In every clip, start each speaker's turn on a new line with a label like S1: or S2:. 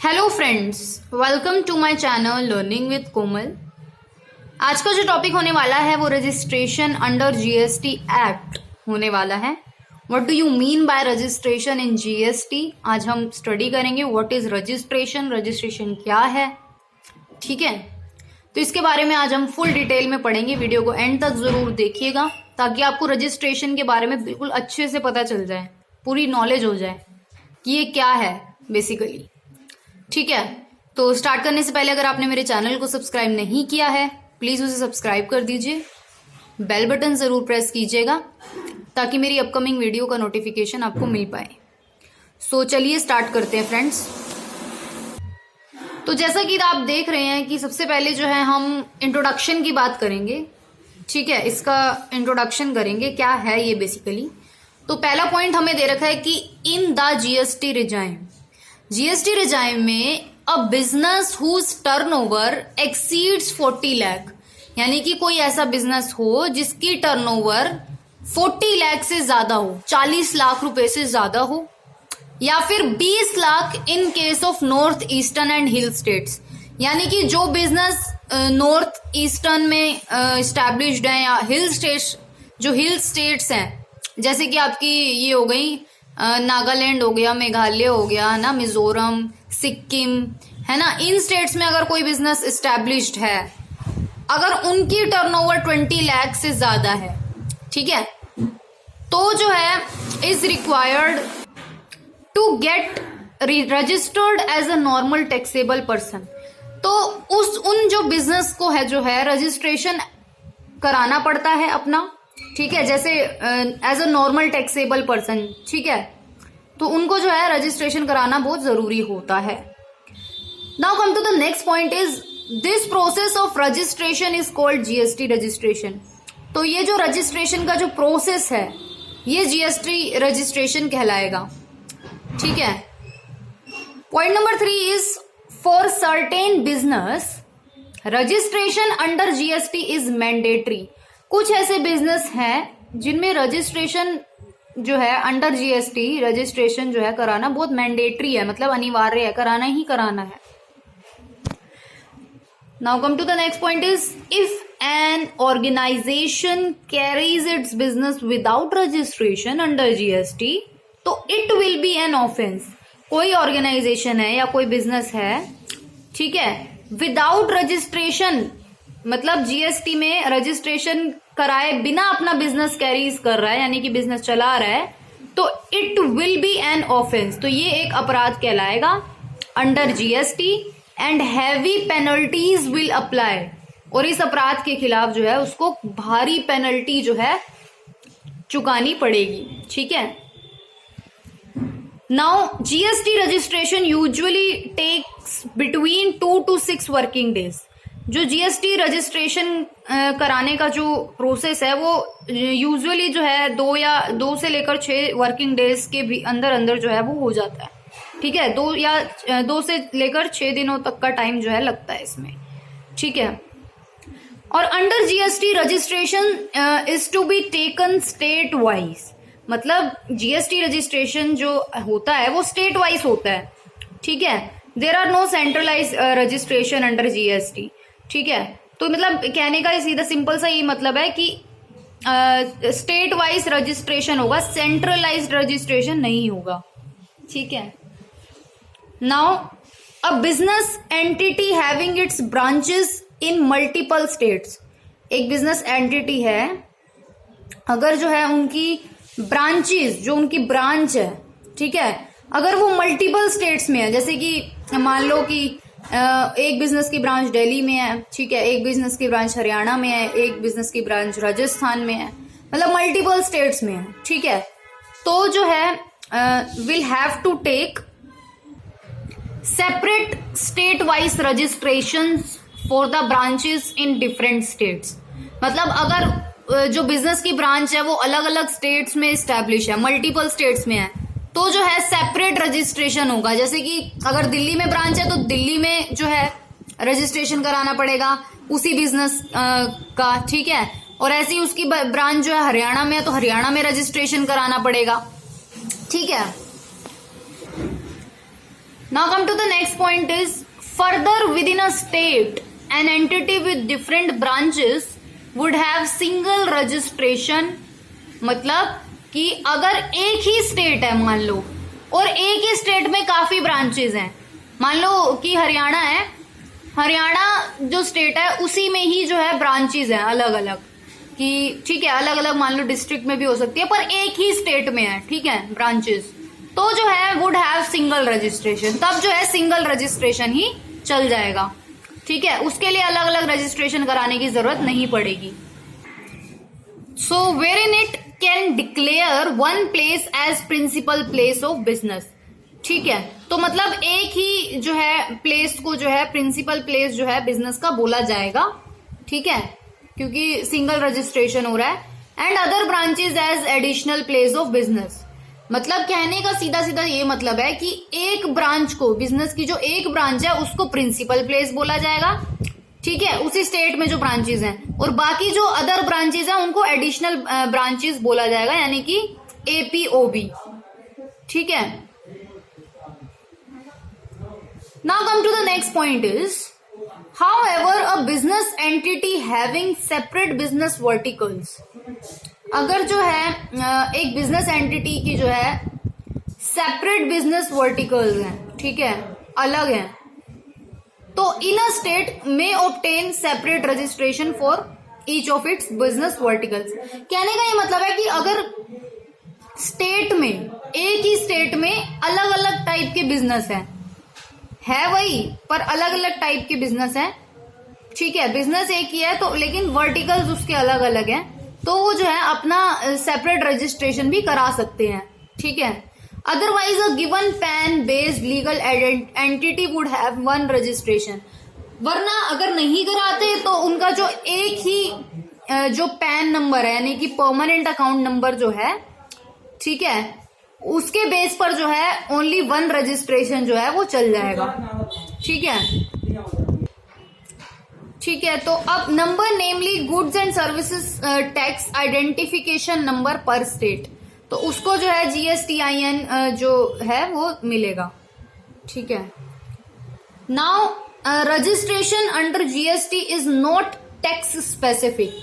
S1: Hello friends, welcome to my channel learning with Komal. आज का जो टॉपिक होने वाला है वो रजिस्ट्रेशन अंडर जीएसटी एक्ट होने वाला है। What do you mean by registration in GST? आज हम स्टडी करेंगे व्हाट इज रजिस्ट्रेशन, रजिस्ट्रेशन क्या है। ठीक है, तो इसके बारे में आज हम फुल डिटेल में पढ़ेंगे। वीडियो को एंड तक जरूर देखिएगा ताकि आपको रजिस्ट्रेशन के बारे में बिल्कुल अच्छे से पता चल जाए, पूरी नॉलेज हो जाए कि ये क्या है बेसिकली। ठीक है, तो स्टार्ट करने से पहले अगर आपने मेरे चैनल को सब्सक्राइब नहीं किया है प्लीज उसे सब्सक्राइब कर दीजिए, बेल बटन जरूर प्रेस कीजिएगा ताकि मेरी अपकमिंग वीडियो का नोटिफिकेशन आपको मिल पाए। सो चलिए स्टार्ट करते हैं फ्रेंड्स। तो जैसा कि आप देख रहे हैं कि सबसे पहले जो है हम इंट्रोडक्शन की बात करेंगे। ठीक है, इसका इंट्रोडक्शन करेंगे क्या है ये बेसिकली। तो पहला पॉइंट हमें दे रखा है कि in the GST regime, GST regime में a business whose turnover exceeds 40 lakh, यानी कि कोई ऐसा बिजनेस हो जिसकी टर्नओवर 40 लाख से ज्यादा हो, 40 लाख रुपए से ज्यादा हो, या फिर 20 lakh in case of north eastern and hill states, यानी कि जो बिजनेस नॉर्थ ईस्टर्न में एस्टैब्लिश्ड है या हिल स्टेट्स, जो हिल स्टेट्स हैं जैसे कि आपकी ये हो गई नागालैंड हो गया, मेघालय हो गया ना, मिजोरम, सिक्किम है ना, इन स्टेट्स में अगर कोई बिजनेस एस्टैब्लिश्ड है, अगर उनकी टर्नओवर 20 लाख से ज्यादा है, ठीक है, तो जो है is required to get registered as a normal taxable person. तो उन जो बिजनेस को है जो है रजिस्ट्रेशन कराना पड़ता है अपना, ठीक है, जैसे as a normal taxable person. ठीक है, तो उनको जो है रजिस्ट्रेशन कराना बहुत जरूरी होता है। Now come to the next point is this process of registration is called GST registration. तो ये जो रजिस्ट्रेशन का जो प्रोसेस है ये जीएसटी रजिस्ट्रेशन कहलाएगा। ठीक है, point number 3 is for certain business registration under GST is mandatory. कुछ ऐसे बिजनेस हैं जिनमें रजिस्ट्रेशन जो है अंडर जीएसटी रजिस्ट्रेशन जो है कराना बहुत मैंडेटरी है, मतलब अनिवार्य है, कराना ही कराना है। Now come to the next point is if an organization carries its business without registration under GST तो it will be an offence. कोई ऑर्गेनाइजेशन है या कोई बिजनेस है, ठीक है, विदाउट रजिस्ट्रेशन मतलब जीएसटी में रजिस्ट्रेशन कराए बिना अपना बिजनेस कैरीज कर रहा है, यानी कि बिजनेस चला रहा है, तो it will be an offence. तो ये एक अपराध कहलाएगा under GST and heavy penalties will apply. और इस अपराध के खिलाफ जो है उसको भारी पेनल्टी जो है चुकानी पड़ेगी। ठीक है, now GST registration usually takes between 2 to 6 working days. जो जीएसटी रजिस्ट्रेशन कराने का जो प्रोसेस है वो यूजुअली जो है 2 से लेकर 6 वर्किंग डेज के भी अंदर जो है वो हो जाता है। ठीक है, 2 से लेकर 6 दिनों तक का टाइम जो है लगता है इसमें। ठीक है, और under GST registration is to be taken state wise, मतलब जीएसटी रजिस्ट्रेशन जो होता है वो स्टेट वाइज होता है। ठीक है, there are no centralise registration under GST. ठीक है, तो मतलब कहने का सीधा सिंपल सा ये मतलब है कि स्टेट वाइज रजिस्ट्रेशन होगा, सेंट्रलाइज्ड रजिस्ट्रेशन नहीं होगा। ठीक है, now a business entity having its branches in multiple states. एक बिजनेस एंटिटी है, अगर जो है उनकी ब्रांचेस, जो उनकी ब्रांच है, ठीक है, अगर वो मल्टीपल स्टेट्स में है, जैसे कि मान लो कि एक बिजनेस की ब्रांच दिल्ली में है, ठीक है, एक बिजनेस की ब्रांच हरियाणा में है, एक बिजनेस की ब्रांच राजस्थान में है, मतलब मल्टीपल स्टेट्स में है। ठीक है, तो जो है will have to take separate state wise registration for the branches in different states. मतलब अगर जो बिजनेस की ब्रांच है वो अलग अलग स्टेट्स में स्टैब्लिश है, मल्टीपल स्टेट्स में है, तो जो है सेपरेट रजिस्ट्रेशन होगा। जैसे कि अगर दिल्ली में ब्रांच है तो दिल्ली में जो है रजिस्ट्रेशन कराना पड़ेगा उसी बिजनेस का। ठीक है, और ऐसी उसकी ब्रांच जो है हरियाणा में है तो हरियाणा में रजिस्ट्रेशन कराना पड़ेगा। ठीक है, Now come to the next point is further within a state an entity with different branches would have single registration. मतलब कि अगर एक ही स्टेट है मान लो और एक ही स्टेट में काफी ब्रांचेस हैं, मान लो कि हरियाणा है, हरियाणा जो स्टेट है उसी में ही जो है ब्रांचेस हैं अलग अलग, कि ठीक है अलग अलग मान लो डिस्ट्रिक्ट में भी हो सकती है पर एक ही स्टेट में है, ठीक है ब्रांचेस, तो जो है वुड हैव सिंगल रजिस्ट्रेशन, तब जो है सिंगल रजिस्ट्रेशन ही चल जाएगा, ठीक है, उसके लिए अलग अलग रजिस्ट्रेशन कराने की जरूरत नहीं पड़ेगी। So where in it can declare one place as principal place of business, ठीक है, तो मतलब एक ही जो है प्लेस को जो है प्रिंसिपल प्लेस जो है बिजनेस का बोला जाएगा, ठीक है, क्योंकि सिंगल रजिस्ट्रेशन हो रहा है, and other branches as additional place of business. मतलब कहने का सीधा सीधा ये मतलब है कि एक ब्रांच को, बिजनेस की जो एक ब्रांच है उसको प्रिंसिपल प्लेस बोला जाएगा, ठीक है, उसी स्टेट में जो ब्रांचेस हैं, और बाकी जो अदर ब्रांचेस हैं उनको एडिशनल ब्रांचेस बोला जाएगा, यानी कि APOB, ठीक है। Now come to the next point is however a business entity having separate business verticals, अगर जो है एक बिजनेस एंटिटी की जो है सेपरेट बिजनेस वर्टिकल्स हैं, ठीक है, अलग हैं, तो इन अ स्टेट में obtain separate registration for each of its business verticals. कहने का ये मतलब है कि अगर स्टेट में, एक ही स्टेट में अलग अलग टाइप के बिजनेस है वही पर अलग अलग टाइप के बिजनेस है, ठीक है, बिजनेस एक ही है तो लेकिन वर्टिकल्स उसके अलग अलग हैं, तो वो जो है अपना सेपरेट रजिस्ट्रेशन भी करा सकते हैं, ठीक है। Otherwise a given pan based legal entity would have one registration, वरना अगर नहीं कराते तो उनका जो एक ही जो पैन नंबर है यानी कि परमानेंट अकाउंट नंबर जो है, ठीक है, उसके बेस पर जो है ओनली वन रजिस्ट्रेशन जो है वो चल जाएगा, ठीक है, ठीक है। तो अब number namely goods and services tax identification number पर स्टेट, तो उसको जो है GSTIN जो है वो मिलेगा, ठीक है। Now registration under GST is not tax specific,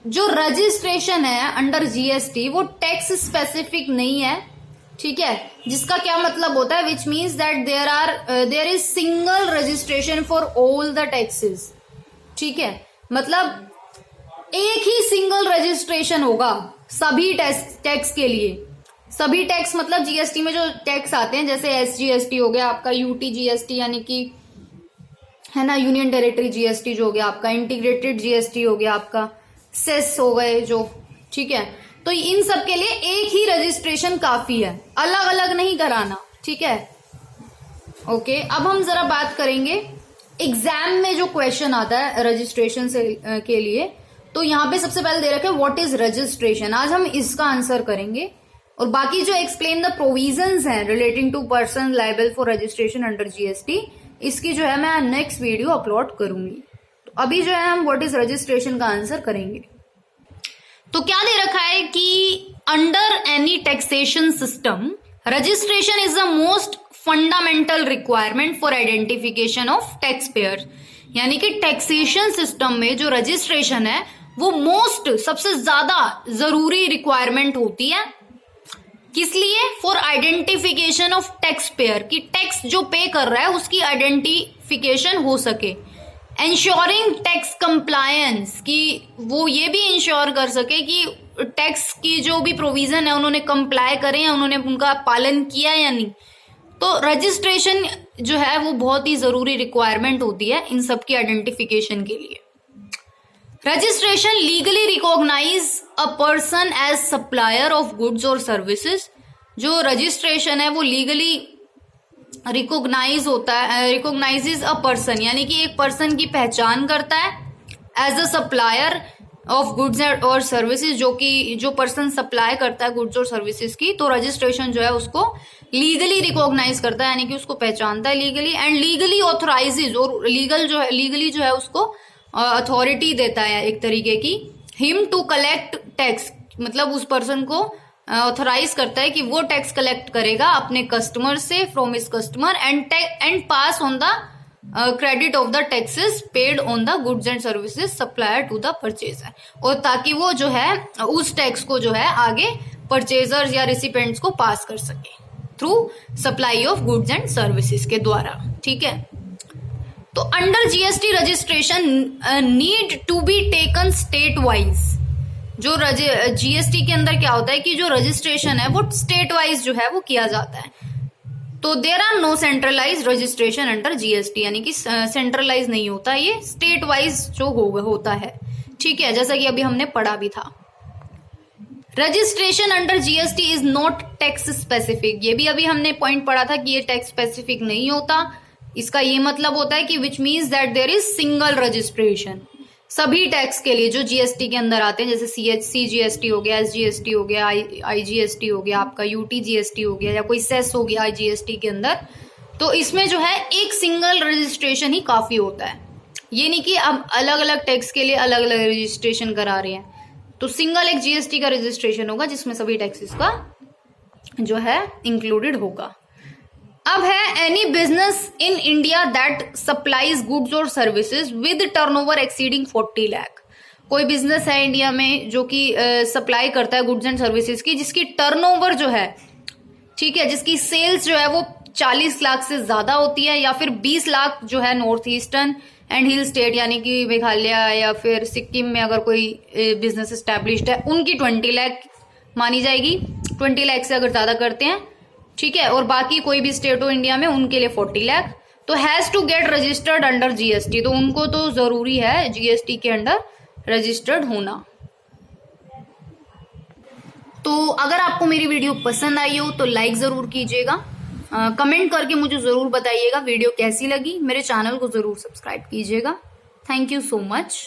S1: जो रजिस्ट्रेशन है अंडर GST वो टैक्स स्पेसिफिक नहीं है, ठीक है, जिसका क्या मतलब होता है, which means that there is single registration for all the taxes, ठीक है, मतलब एक ही सिंगल रजिस्ट्रेशन होगा सभी टैक्स के लिए, सभी टैक्स मतलब GST में जो टैक्स आते हैं जैसे SGST हो गया आपका, UT GST यानी कि है ना, यूनियन टेरिटरी GST जो हो गया आपका, इंटीग्रेटेड GST हो गया आपका, सेस हो गए जो, ठीक है, तो इन सब के लिए एक ही रजिस्ट्रेशन काफी है, अलग अलग नहीं कराना, ठीक है। ओके, अब हम जरा बात करेंगे एग्जाम में जो क्वेश्चन आता है रजिस्ट्रेशन से के लिए, तो यहाँ पे सबसे पहले दे रखा है व्हाट इज रजिस्ट्रेशन, आज हम इसका आंसर करेंगे, और बाकी जो एक्सप्लेन द प्रोविजंस हैं relating to person liable for registration under GST, इसकी जो है मैं नेक्स्ट वीडियो अपलोड करूंगी। तो अभी जो है हम व्हाट इज रजिस्ट्रेशन का आंसर करेंगे। तो क्या दे रखा है कि under any taxation system registration is the most fundamental requirement for identification of tax payer, यानी कि टैक्सेशन सिस्टम में जो रजिस्ट्रेशन है वो मोस्ट सबसे ज्यादा जरूरी रिक्वायरमेंट होती है, किस लिए, for identification of tax payer, कि टैक्स जो पे कर रहा है उसकी आइडेंटिफिकेशन हो सके, एंश्योरिंग टैक्स कंप्लायंस, कि वो ये भी इंश्योर कर सके कि टैक्स की जो भी प्रोविजन है उन्होंने कंप्लाई करे या उन्होंने उनका पालन किया या नहीं। तो रजिस्ट्रेशन जो है वो बहुत ही जरूरी रिक्वायरमेंट होती है इन सब की आइडेंटिफिकेशन के लिए। Registration legally recognise a person as supplier of goods और सर्विसेज, जो रजिस्ट्रेशन है वो लीगली रिकॉग्नाइज होता है, रिकॉग्नाइजेज अ पर्सन, यानी कि एक पर्सन की पहचान करता है as a supplier of goods और सर्विसेज, जो पर्सन सप्लाई करता है गुड्स और सर्विसेज की, तो रजिस्ट्रेशन जो है उसको लीगली रिकॉग्नाइज करता है, यानी कि उसको पहचानता है लीगली, एंड लीगली ऑथोराइजेज, और लीगली जो है उसको अथॉरिटी देता है एक तरीके की, हिम टू कलेक्ट टैक्स, मतलब उस पर्सन को ऑथराइज करता है कि वो टैक्स कलेक्ट करेगा अपने कस्टमर से, from his customer, and pass on the credit of the taxes paid on the goods and services supplier to the purchaser, और ताकि वो जो है उस टैक्स को जो है आगे परचेजर्स या रिसिपेंट्स को पास कर सके through supply of goods and services के द्वारा। ठीक है, तो under GST registration need to be taken state wise. जो जीएसटी के अंदर क्या होता है कि जो रजिस्ट्रेशन है वो स्टेट वाइज जो है वो किया जाता है। तो there are no centralise registration under GST, यानी कि सेंट्रलाइज नहीं होता, ये स्टेट वाइज जो होता है। ठीक है, जैसा कि अभी हमने पढ़ा भी था। Registration under GST is not tax specific, ये भी अभी हमने पॉइंट पढ़ा था कि ये टैक्स स्पेसिफिक नहीं होता। इसका ये मतलब होता है कि which means that there is single registration सभी टैक्स के लिए जो जीएसटी के अंदर आते हैं, जैसे सीजीएसटी हो गया, एसजीएसटी हो गया, आईजीएसटी हो गया, आपका यूटीजीएसटी हो गया, या कोई सेस हो गया जीएसटी के अंदर। तो इसमें जो है एक सिंगल रजिस्ट्रेशन ही काफी होता है, ये नहीं कि अब अलग अलग टैक्स के लिए अलग अलग रजिस्ट्रेशन करा रहे हैं। तो सिंगल एक जीएसटी का रजिस्ट्रेशन होगा जिसमें सभी टैक्सेस का जो है इंक्लूडेड होगा। अब है any business in India that supplies goods और services with turnover exceeding 40 lakh. कोई बिजनेस है इंडिया में जो कि सप्लाई करता है गुड्स एंड सर्विसेज की, जिसकी टर्नओवर जो है, ठीक है, जिसकी सेल्स जो है वो 40 लाख से ज्यादा होती है, या फिर 20 लाख जो है north eastern and hill state यानी कि मेघालय या फिर सिक्किम में अगर कोई बिजनेस एस्टेब्लिश्ड है उनकी 20 लाख मानी जाएगी। 20 लाख से अगर ज्यादा करते हैं, ठीक है, और बाकी कोई भी स्टेट हो इंडिया में उनके लिए 40 लाख, तो has to get registered under GST. तो उनको तो जरूरी है जीएसटी के अंडर रजिस्टर्ड होना। तो अगर आपको मेरी वीडियो पसंद आई हो तो लाइक जरूर कीजिएगा, कमेंट करके मुझे जरूर बताइएगा वीडियो कैसी लगी, मेरे चैनल को जरूर सब्सक्राइब कीजिएगा। Thank you so much.